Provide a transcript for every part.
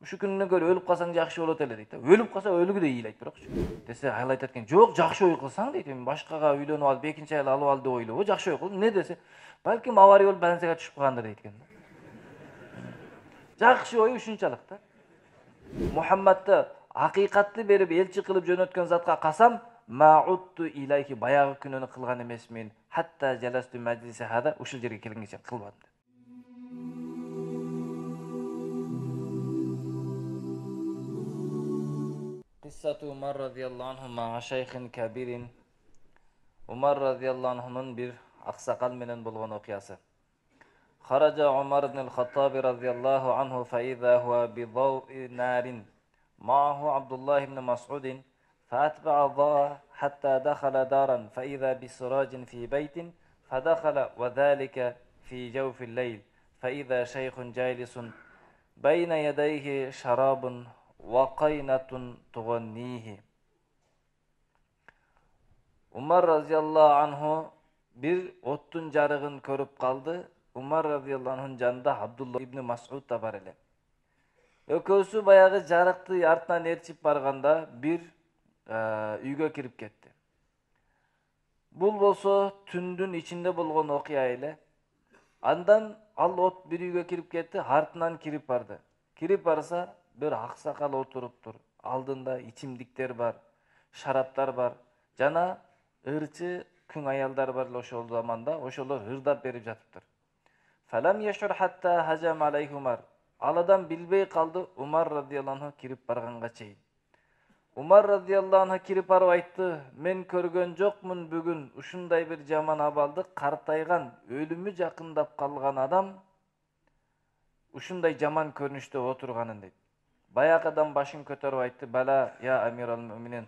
Ушул күнүнө көрө өлүп калсаң жакшы болот эле дейт. Өлүп калса өлүгүдөй ыйлайт бирокчу. Десе ал айтат экен, "Жок, жакшы ой кылсаң" дейт. Эми башкага үйлөнүп алып, экинчи аял алып ал деп ойлобо, жакшы ой кыл. Эмне десе, "Балким авария болуп больницага түшүп калгандыр" дейт экен. Жакшы ой ушунчалык да. Мухаммадты акыйкатты берип элчи кылып жөнөткөн затка касам, "Ма'удту илайхи" баягы күнөөнү кылган эмесмин. Хатта жаласту маджлиси хада, ушул жерге келгенче кылбадым. Qissatu Umar radhiyallahu anhu ma'a shaykhin kabirin. Umar radhiyallahu anhu'nun bir aksakal menen bolgon okuyası. Kharaja Umar ibn al-Khattab radhiyallahu anhu fa idha huwa bi daw'i narin ma'ahu Abdullah ibn Mas'udin فأتبع الضوء حتى دخل دارا فإذا بسراج في بيت فدخل وذلك في جوف الليل فإذا شيخ جالس بين يديه شراب وقينة تغنيه. Umar radıyallahu anhu bir ottun jarıgın körüp kaldı. Umar radıyallahu anh'ın janında Abdullah ibn Mas'ud da var ele. Ökөөsü bayağı jarıkты артынан erçip barganda bir үйгө кирип кетти. Бул болсо түндүн ичинде болгон окуя эле. Андан ал от bir үйгө кирип кетти, артынан кирип барды. Кирип барса, bir аксакал отуруптур. Алдында ичимдиктер бар, шараптар бар. Жана ырчы күң аялдар бар ошол заманда, ошолор ырдап берип жатыптыр. Фалам яшур хатта хажам алейхи Умар. Ал адам билбей калды Умар радıyallahu anh кирип барганга чейин. Umar radıyallahu anh'a kirip barıp aytты, "Men көргөн жокмун бүгүн ушундай bir жаман абалды, картайган, өлүмү жакындап калган адам ушундай жаман көрүнүштө отурганын" дейт. Баягы адам башын көтөрүп айтты, "Бала я амирал муминин,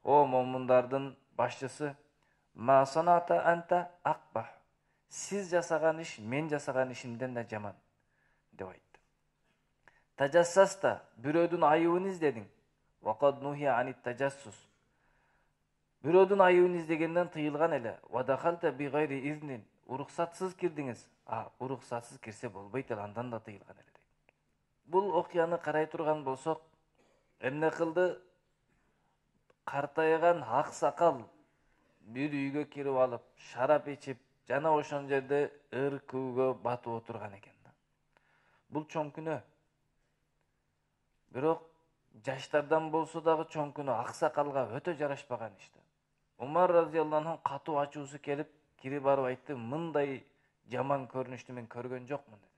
о момундардын башчысы, ма саната анта акбах. Сиз жасаган иш мен жасаган ишимден да жаман" деп айтты. Таjassasta, бирөөдүн айыбын издедиң. Вакад нухи анит таjassус. Бирөөдүн айыбын издегенден тыйылган эле. Вадахалта би гайри изнин. Уруксатсыз кирдиңиз. Уруксатсыз кирсе болбойт эле, андан да тыйылган эле. Бул окуяны карай турган болсок, эмне кылды? Картайган ак сакал bir үйгө кирип алып, шарап ичип, жана ошол жерде ыр күүгө батып отурган экен. Бул чоң күнөө. Бирок жаштардан болсо дагы чоң күнөө, ак сакалга өтө жарашпаган иште. Умар радıyallahu anh катуу ачуусу келип, кирип барып айтты, "Мындай жаман көрүнүштү мен көргөн жокмун" деди.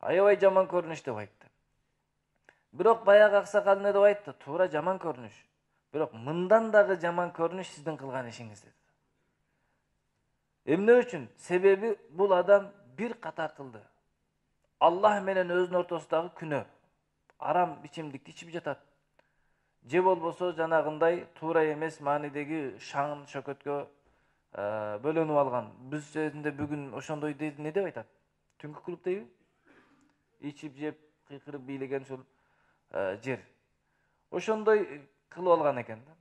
Аябай жаман көрүнүш деп айтты. Бирок баягы ак сакал эмне деп айтты? Туура жаман көрүнүш. Бирок мындан дагы жаман көрүнүш сиздин кылган ишиңиз деди. Эмне үчүн? Себеби бул адам bir катар кылды. Аллах менен өзүнүн ортосундагы күнөө. Арам ичимдикти ичип жатат. Же болбосо жанагындай туура эмес маанидеги шаң шөкөткө бөлөнүп алган. Биз сөзүндө бүгүн ошондой не деп айтат? Түнкү клуб дейби? Ичип жеп, кыйкырып бийлеген ушул жер. Ошондой кылып алган экен да.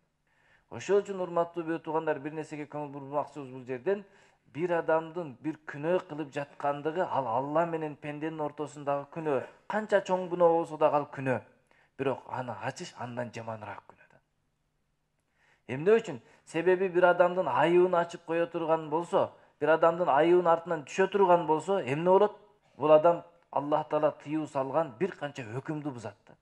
Ошол үчүн урматтуу бөө туугандар, бир нерсеге көңүл бурмакчыбыз бул жерден. Bir адамдын bir күнөө кылып жаткандыгы ал Алла менен пенденин ортосундагы күнөө. Канча чоң күнөө болсо да ал күнөө. Бирок аны ачыш андан жаманыраак күнөө да. Эмне үчүн? Себеби bir адамдын айыбын ачып кое турган болсо, bir адамдын айыбын артынан түшө турган болсо, эмне болот? Бул адам Аллах Таала тыюу салган bir канча өкүмдү бузат да.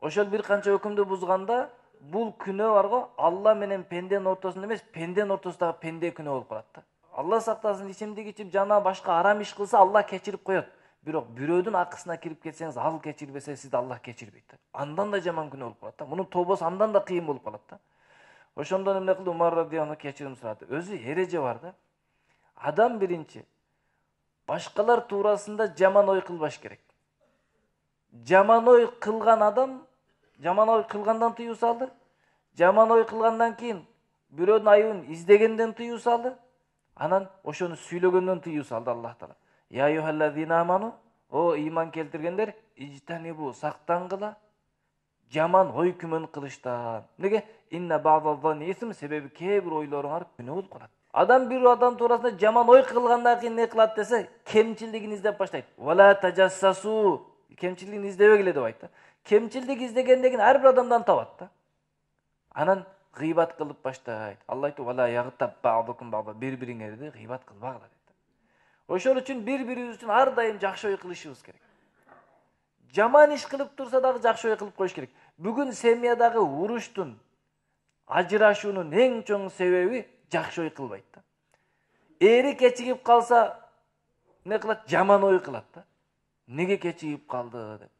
Ошол bir канча өкүмдү бузганда, бул күнөө барго Алла менен пенденин ортосунда эмес, пенденин ортосундагы пенде күнөө болуп калат да. Allah сактасын, ичимдик ичип жана башка арам иш кылса Аллах кечирип коет. Бирок бирөөдүн акысына кирип кетсеңиз, ал кечирбесе сизди Аллах кечирбейт. Андан да жаман күнөө болуп калат да. Мунун тобосу андан да кыйын болуп калат да. Ошондон эмне кылды? Умар радıyallahu anh кечирим сурады. Өзү эреже бар да. Адам биринчи башкалар туурасында жаман ой кылбаш керек. Жаман ой кылган адам, жаман ой кылгандан тыюу салды. Жаман ой кылгандан кийин бирөөдүн айыбын издегенден тыюу салды. Анан ошону сүйлөгөндөн тыюу салды Аллах Таала. Я юхаллазина аману, о ыйман келтиргендер, ижтанибу сактангыла жаман ой күмөн кылыштан. Неге? Инна бa'даз-занни исм, себеби кээ бир ойлоруңар күнөө болуп калат. Адам bir адам туурасында жаман ой кылгандан кийин не кылат десе, кемчилдигин издеп баштайт. Вала таjassасу, Кемчилигин издебегиле деп айтты. Кемчилдик издегендегин ар бир адамдан табат да. Анан гыйбат кылып баштайт. Алла айтты: "Вала ягтаб ба'дукум ба'да", бири-бириңерди гыйбат кылбагыла дейт. Ошол үчүн бири-бирибиз үчүн ар дайым жакшы ой кылышыбыз керек. Жаман иш кылып турса дагы жакшы ой кылып коюш керек. Бүгүн семьядагы уруштун, ажырашуунун эң чоң себеби жакшы ой кылбайт да. Ери кечигип калса не кылат? Жаман ой кылат да. Неге кечигип калды деп.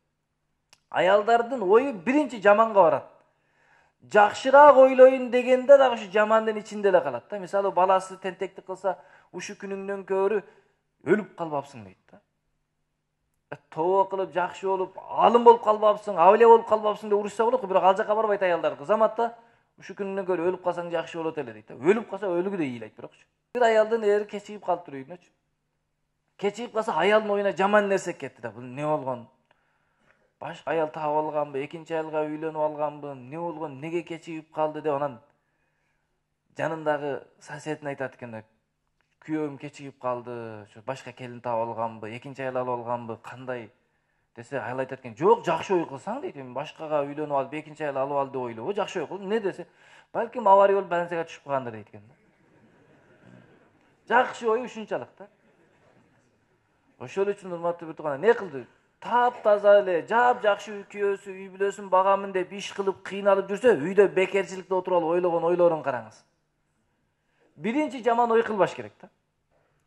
Аялдардын ою биринчи жаманга барат. Жакшыраак ойлойн дегенде дагы ушу жамандын ичинде эле калат да. Мисалы баласы тентектик кылса, ушу күнүңдөн көрү өлүп калбапсың дейт да. Тоо кылып жакшы болуп, алым болуп калбапсың, авлия болуп калбапсың деп урушса болот, бирок ал жака барбайт аялдар. Кызамат да, ушу күнүңдөн көрү өлүп калсаң жакшы болот эле дейт да. Өлүп калса өлүгүдөй ыйлайт бирокчу. Бир аялдын ери кечигип калыптыр үйүнөчү. Кечигип калса аялдын оюна жаман нерсе кетти да. Бул не болгон? Башка аял таап алганбы, экинчи аялга үйлөнүп алганбы, не болгон, неге кечигип калды деп анан жанындагы соседине айтат экен да. Күйөөм кечигип калды, башка келин таап алганбы, экинчи аял алып алганбы, кандай десе, аял айтат экен: "Жок, жакшы ой кылсаң" дейт. "Эми башкага үйлөнүп алып, экинчи аял алып ал деп ойлобо, жакшы ой кыл". Не десе, "Балким авария болуп больницага түшүп калгандыр" дейт экен да. Жакшы ой ушунчалык да. Ошол үчүн урматтуу бир туугандар, не кылды? Таап-таза эле, жакшы күйөөсү, үй бүлөсүн багамын деп иш кылып, кыйналып жүрсө, үйдө бекерчиликте отуруп алып ойлогон ойлорун караңыз. Биринчи жаман ой кылбаш керек да.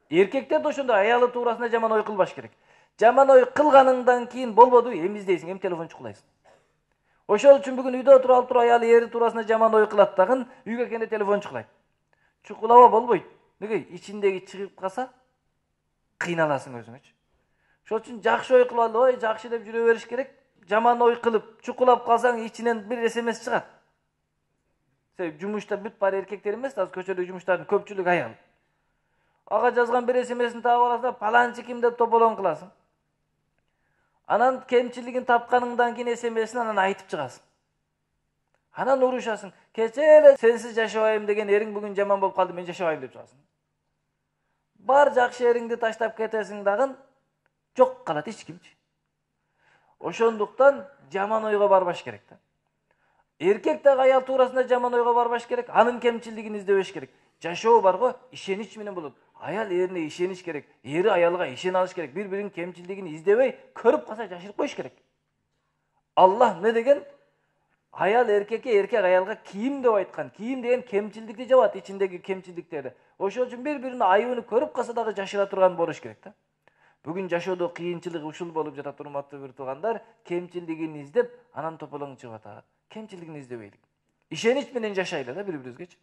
Эркектер да ошондой аялы туурасында жаман ой кылбаш керек. Жаман ой кылганыңдан кийин болбоду, эми издейсиң, эми телефон чукулайсың. Ошол үчүн бүгүн үйдө отуруп алып туруп аялы ери туурасында жаман ой кылат дагы, үйгө келгенде телефон чукулайт. Чукулаба болбойт. Неге? Ичиндеги чыгып калса, кыйналасың өзүңөчү. Ошол үчүн жакшы ой кылып алып, ой жакшы деп жүрө бериш керек. Жаман ой кылып, чукулап калсаң, ичинен бир СМС чыгат. Себеби жумушта бүт бар эркектер эмес, азыр көчөдөгү жумуштардын көпчүлүгү аял. Ага жазган бир СМСин таап аласың, паланчы ким деп тополоң кыласың. Анан кемчилигин тапканыңдан кийин СМСин анан айтып чыгасың. Анан урушасың. Кече эле сенсиз жашабайм деген эриң бүгүн жаман болуп калды, мен жашабайм деп чыгасың. Бар жакшы эриңди таштап кетесиң дагы, жок калат эч кимчи. Ошондуктан жаман ойго барбаш керек да. Эркек дагы аял туурасында жаман ойго барбаш керек, анын кемчилигин издебеш керек. Жашоо барго ишенич менен болот. Аял эрине ишениш керек, ери аялга ишене алыш керек. Бири-биринин кемчилигин издебей, көрүп калса жашырып коюш керек. Аллах не деген? Аял эркекке, эркек аялга кийим деп айткан. Кийим деген кемчилдикти жабат, ичиндеги кемчилдиктерди. Ошол үчүн бири-биринин айыбын көрүп калса дагы жашыра турган болуш керек да. Бүгүн жашоодо кыйынчылык ушул болуп жатат, урматтуу бир туугандар. Кемчилдигин издеп, анан тополоң чыгып атат. Кемчилигин издебейлик. Ишенич менен жашайлы да бири-бирибизгечи.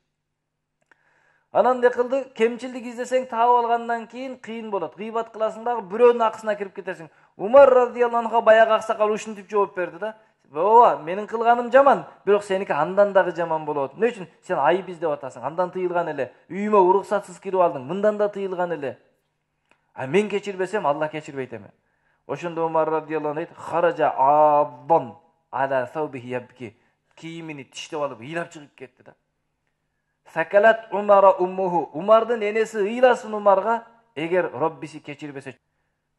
Анан не кылды? Кемчилдик издесең таап алгандан кийин кыйын болот. Гыйбат кыласың дагы бирөөнүн акысына кирип кетесиң. Умар радыйаллаху анху баягы аксакал ушинтип жооп берди да. Ооба, менин кылганым жаман, бирок сеники андан дагы жаман болот. Эмне үчүн? Сен айып издеп атасың. Андан тыйылган эле. Үйүмө уруксатсыз кирип алдың. Мындан да тыйылган эле. А мен кечирбесем, Алла кечирбейт эми. Ошондо Умар радыйаллаху анху айтты: "Хаража аббан ала саубихи ябки". Кийимини тиштеп алып, ыйлап чыгып кетти да. Сакалат Умара уммуху. Умардын энеси ыйласын Умарга, эгер Роббиси кечирбесе.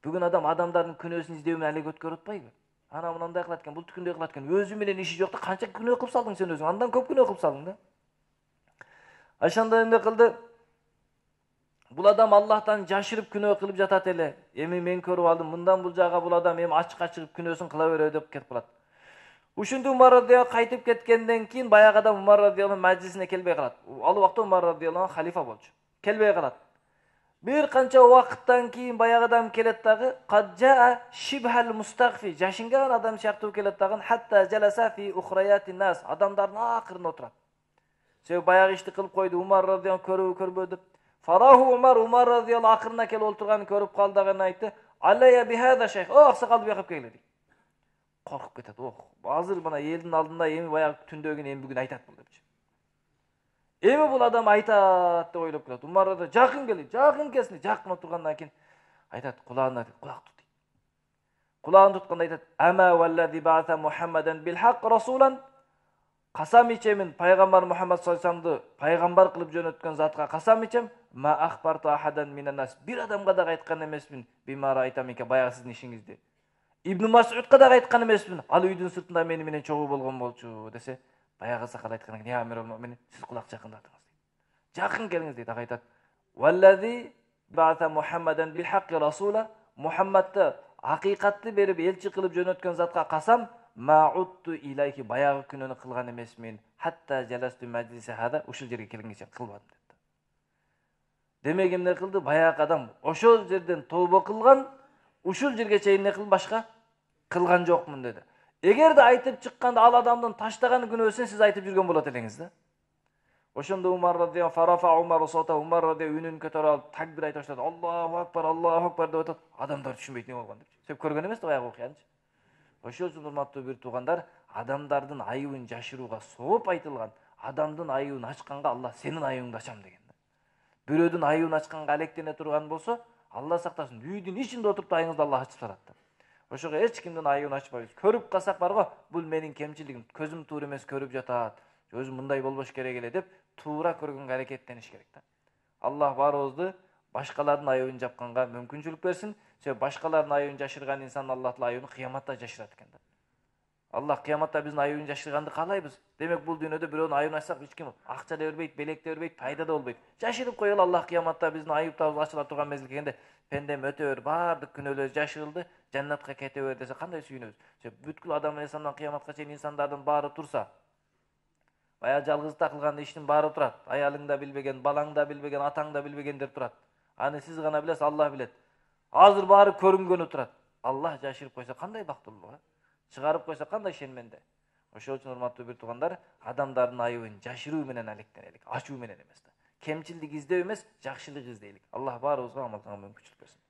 Бүгүн адамдардын күнөөсүн издөө менен алек өткөрүп атпайбы? Ана мындай кылат экен, бул түкүндөй кылат экен. Өзү менен иши жокта канча күнөө кылып салдың сен өзүң? Андан көп күнөө кылып салдың да. Ошондо эмне кылды? Бул адам Аллахтан жашырып күнөө кылып жатат эле. Эми мен көрүп алдым, мындан бул жага бул адам эми ачыкка чыгып күнөөсүн кыла береби деп кетип калат. Ушунда Умар радыйаллаху кайтып кеткенден кийин баягы адам Умар радыйаллаху маҗлисине келбей калат. Ал убакта Умар радыйаллаху халифа болчу. Келбей калат. Бир канча убакыттан кийин баягы адам келет дагы, "Каджаа шибхал мустагфи", жашынган адам сыяктуу келет дагы, "Хатта жаласа фи ухраятин нас", адамдардын акырына отурат. Себеби баягы ишти кылып койду, Умар радыйаллаху көрбөдү деп. Фараху Умар радыйаллаху акырына келип отурганын көрүп калды дагы айтты: "Алая бихада шейх". О, аксакал бияка келди. Коркуп кетет. Ох, азыр мына элдин алдында эми баягы түндөгүн эми бүгүн айтат бул депчи. Эми бул адам айтат деп ойлоп келет. Умар да жакын келди, жакын келсин, жакын отургандан кийин айтат, кулагына кулак тут. Кулагын тутканда айтат: "Ама валлади ба'са Мухаммадан бил хак расулан". Касам ичемин, пайгамбар Мухаммад саллаллаху алейхи вассаламды пайгамбар кылып жөнөткөн затка касам ичем, ма ахбарту ахадан минан нас. Бир адамга да айткан эмесмин, бимара айтам экен баягы сиздин ишиңизди. Ибн Мас'удка да айткан эмесмин. Ал үйдүн сыртында мени менен чогуу болгон болчу десе, баягы сакал айткан экен, "Я амирул муъминин, сиз кулак жакындатыңыз" дейт. Жакын келиңиз дейт. Ага айтат: "Валлази ба'ата Мухаммадан бил хакки расула", Мухаммадты акыйкатты берип элчи кылып жөнөткөн затка касам, "Ма'утту илайхи", баягы күнөөнү кылган эмесмин. "Хатта жаласту маджлиса хада", ушул жерге келгенче кылбадым депти. Демек эмне кылды? Баягы адам ошол жерден тобо кылган, ушул жерге чейин эмне кылды? Башка кылган жокмун деди. Эгерде айтып чыкканда ал адамдын таштаган күнөөсүн сиз айтып жүргөн болот элеңиз да. Ошондо Умар радияллаху фарафа Умар сота, Умар радияллаху үнүн көтөрүп алып такбир айта баштады. Аллаху акбар деп атат. Адамдар түшүнбөйт эмне болгон деп. Сөп көргөн эмес да баягы окуянычы. Ошол үчүн урматтуу бир туугандар, адамдардын айыбын жашырууга сооп айтылган, адамдын айыбын ачканга Аллах сенин айыбыңды ачам деген. Бирөөдүн айыбын ачканга алектене турган болсо, Алла сактасын, үйдүн ичинде отуруп да айыңызды Аллах ачып турат. Ошого эч кимдин айыбын ачпайбыз. Көрүп калсак бар го, бул менин кемчилигим, көзүм туура эмес көрүп жатат. Өзүм мындай болбош керек эле деп туура көргөнгө аракеттениш керек да. Аллах баарыбызды башкалардын айыбын жапканга мүмкүнчүлүк берсин. Себеби башкалардын айыбын жашырган инсан Аллах айыбын кыяматта жашырат экен да. Аллах кыяматта биздин айыбын жашырганды каалайбыз. Демек бул дүйнөдө бирөөнүн айыбын ачсак эч ким акча да бербейт, белек да бербейт, пайда да болбойт. Жашырып коелу, Аллах кыяматта биздин айыптарыбыз ачыла турган мезгил келгенде, пендем өтө бер, баардык күнөөлөр жашырылды, жаннатка кете бер десе кандай сүйүнөбүз. Бүткүл адам элесандан кыяматка чейин инсандардын баары турса, баягы жалгыздыкта кылган иштин баары турат. Аялың да билбеген, балаң да билбеген, атаң да билбегендер турат. Аны сиз гана билесиз, Аллах билет. Азыр баары көрүнгөнү турат. Аллах жашырып койсо кандай бактылуу, чыгарып койсо кандай шенменде. Ошол үчүн урматтуу бир туугандар, адамдардын айыбын жашыруу менен алектенелик, ачуу менен эмес да. Кемчилдик издөө эмес, жакшылык издейлик. Аллах баарыбызга амал кылганга мүмкүнчүлүк берсин.